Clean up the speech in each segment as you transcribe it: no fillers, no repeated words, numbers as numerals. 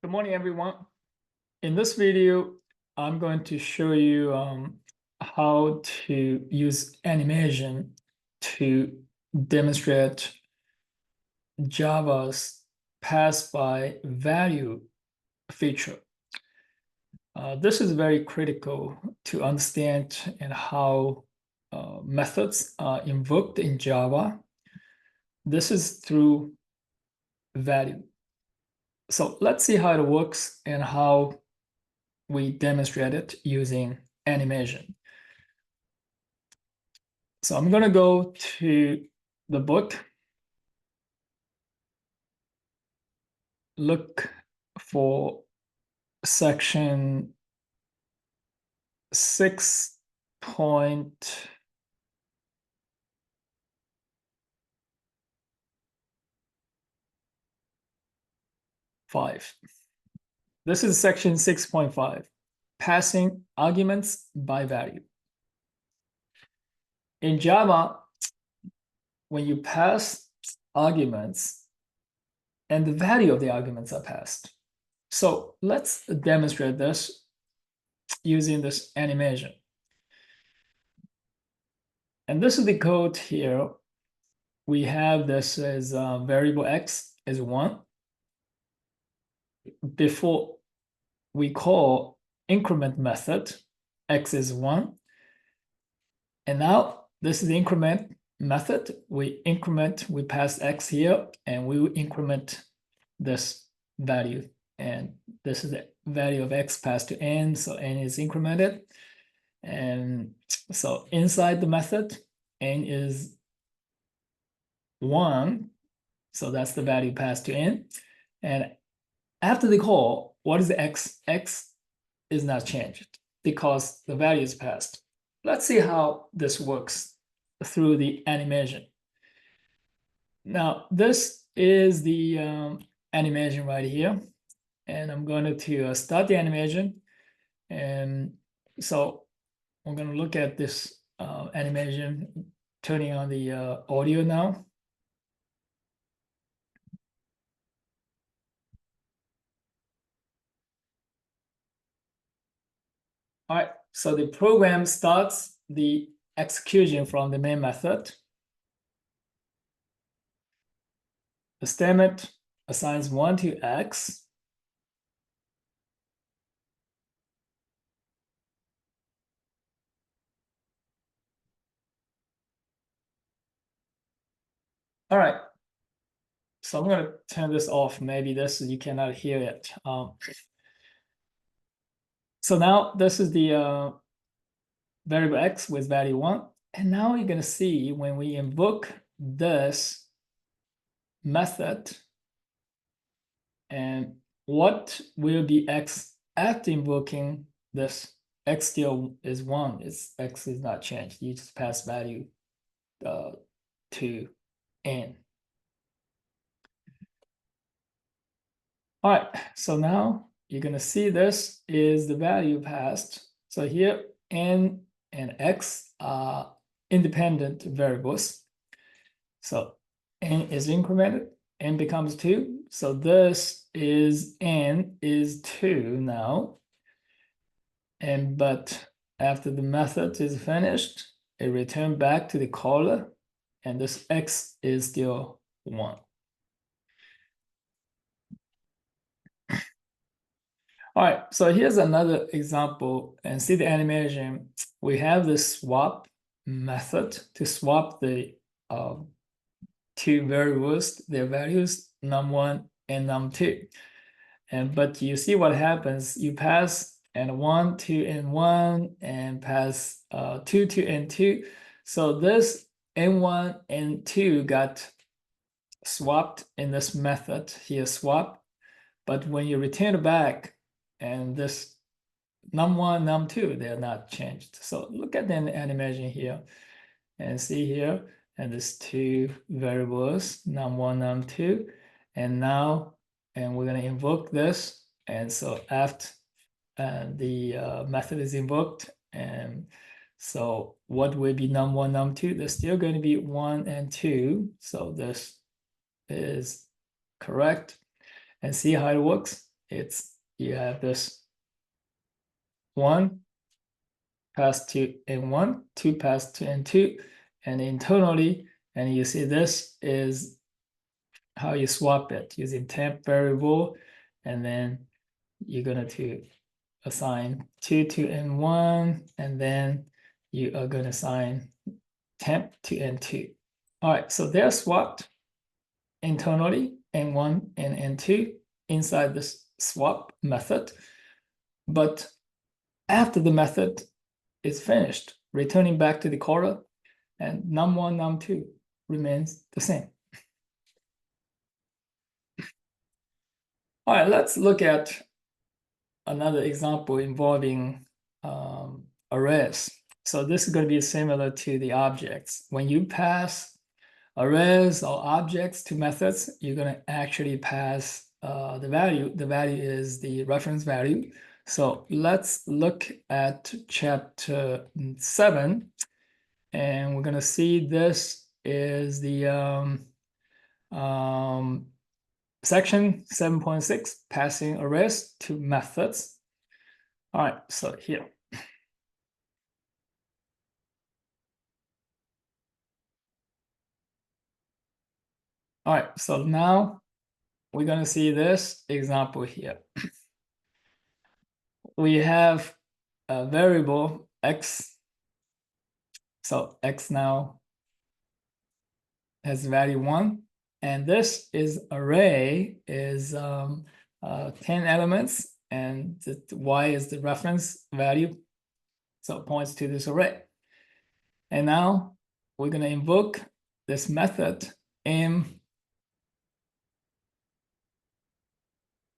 Good morning, everyone. In this video, I'm going to show you how to use animation to demonstrate Java's pass by value feature. This is very critical to understand and how methods are invoked in Java. This is through value. So let's see how it works and how we demonstrate it using animation. So I'm going to go to the book, look for section 6.5. This is section 6.5, passing arguments by value. In Java, when you pass arguments and the value of the arguments are passed. So let's demonstrate this using this animation. And this is the code here. We have this as variable x is 1. Before we call increment method, x is 1. And now this is the increment method. We pass x here, and we will increment this value. And this is the value of x passed to n, so n is incremented. And so inside the method, n is 1, so that's the value passed to n. And after the call, what is the x? X is not changed because the value is passed. Let's see how this works through the animation. Now, this is the animation right here. And I'm going to start the animation. And so I'm going to look at this animation, turning on the audio now. All right, so the program starts the execution from the main method. The statement assigns 1 to x. All right, so I'm going to turn this off. Maybe this you cannot hear it. So now this is the variable x with value 1. And now you're going to see when we invoke this method, and what will be x after invoking this? X still is 1. X is not changed. You just pass value to n. All right, so now you're going to see this is the value passed. So here n and x are independent variables. So n is incremented, n becomes 2. So this is n is 2 now. But after the method is finished, it returns back to the caller, and this x is still 1. All right, so here's another example, and see the animation. We have this swap method to swap the two variables, their values, num1 and num2. But you see what happens. You pass n1 to n1 and pass 2 to n2. So this n1 and 2 got swapped in this method here, swap. But when you return it back, and this num1, num2, they're not changed. So look at the animation here and see here, and there's two variables, num1, num2, and now, and we're going to invoke this. And so after the method is invoked, and so what will be num1, num2? There's still going to be 1 and 2. So this is correct. And see how it works. you have this 1 pass 2 and 1, 2 pass 2 and 2, and internally, and you see this is how you swap it using temp variable, and then you're going to assign 2 to n1, and then you are going to assign temp to n2. All right, so they're swapped internally, n1 and n2 inside this swap method. But after the method is finished, returning back to the caller, and num1, num2 remains the same. All right, let's look at another example involving arrays. So this is going to be similar to the objects. When you pass arrays or objects to methods, you're going to actually pass the value. The value is the reference value. So let's look at chapter 7, and we're going to see this is the section 7.6, passing arrays to methods. All right, so here. All right, so now we're going to see this example here. We have a variable x. So x now has value 1. And this is array is 10 elements, and the y is the reference value. So it points to this array. And now we're going to invoke this method in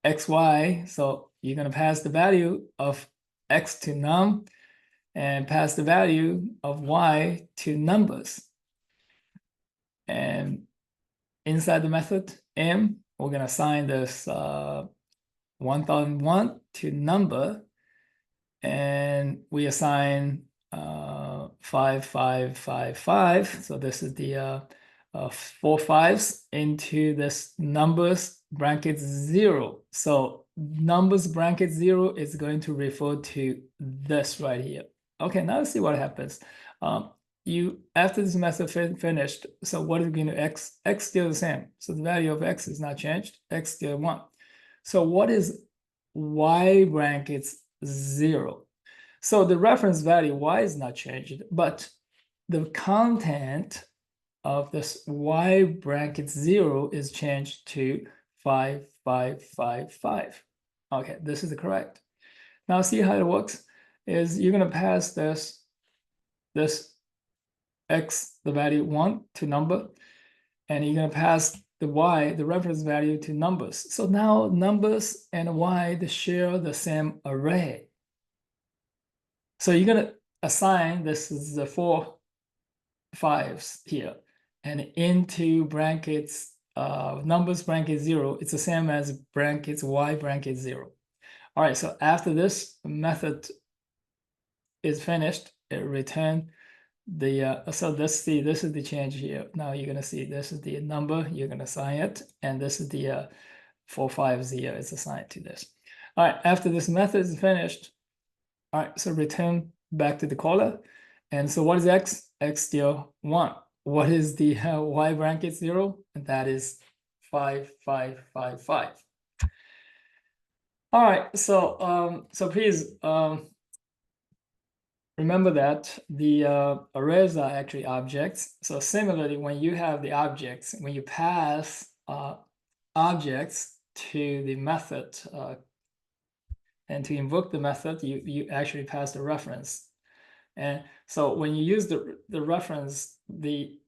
xy. So you're going to pass the value of x to num and pass the value of y to numbers. And inside the method m, we're going to assign this 1001 to number, and we assign 5555. So this is the 4 5s into this numbers bracket 0. So numbers bracket 0 is going to refer to this right here. Okay, now let's see what happens. After this method finished, so what is going to x? X still the same. So the value of x is not changed. X still 1. So what is y brackets 0? So the reference value y is not changed, but the content of this y bracket 0 is changed to 5555. Okay, this is correct. Now see how it works. Is you're going to pass this x, the value 1 to number, and you're going to pass the y, the reference value, to numbers. So now numbers and y, they share the same array. So you're going to assign, this is the 4 5s here, and into brackets, numbers bracket 0, it's the same as brackets y bracket 0. All right, so after this method is finished, it return the so this is the change here. Now you're gonna see this is the number, you're gonna assign it, and this is the 4 5s here is assigned to this. All right, after this method is finished, all right, so return back to the caller. And so what is x? X still 1. What is the y bracket 0? And that is 5555. All right, so so please remember that the arrays are actually objects. So similarly, when you have the objects, when you pass objects to the method and to invoke the method, you actually pass the reference. And so when you use the reference, the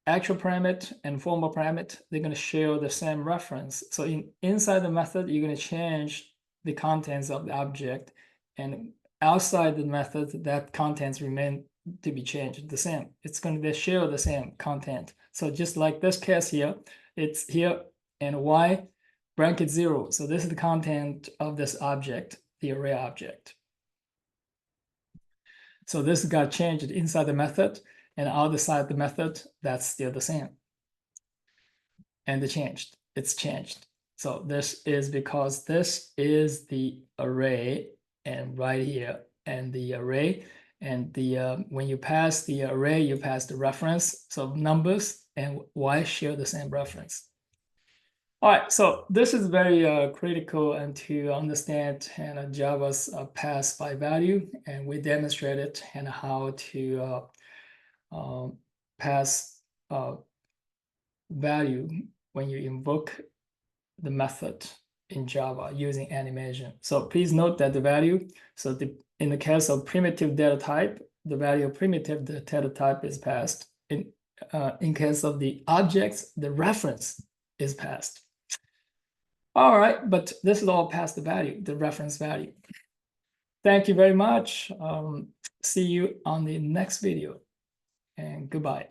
actual parameter and formal parameter, they're going to share the same reference. So inside the method, you're going to change the contents of the object, and outside the method, that contents remain to be changed the same. It's going to share the same content. So just like this case here, it's here and y bracket 0. So this is the content of this object, the array object. So this got changed inside the method, and outside the method, that's still the same. and it's changed. So this is because this is the array, and right here, and the array, and the when you pass the array, you pass the reference. So numbers and y share the same reference. All right, so this is very critical and to understand Java's pass by value, and we demonstrated and how to pass value when you invoke the method in Java using animation. So please note that the value, so in the case of primitive data type, the value of primitive data type is passed. In case of the objects, the reference is passed. All right, but this is all past the value, the reference value. Thank you very much. See you on the next video, and goodbye.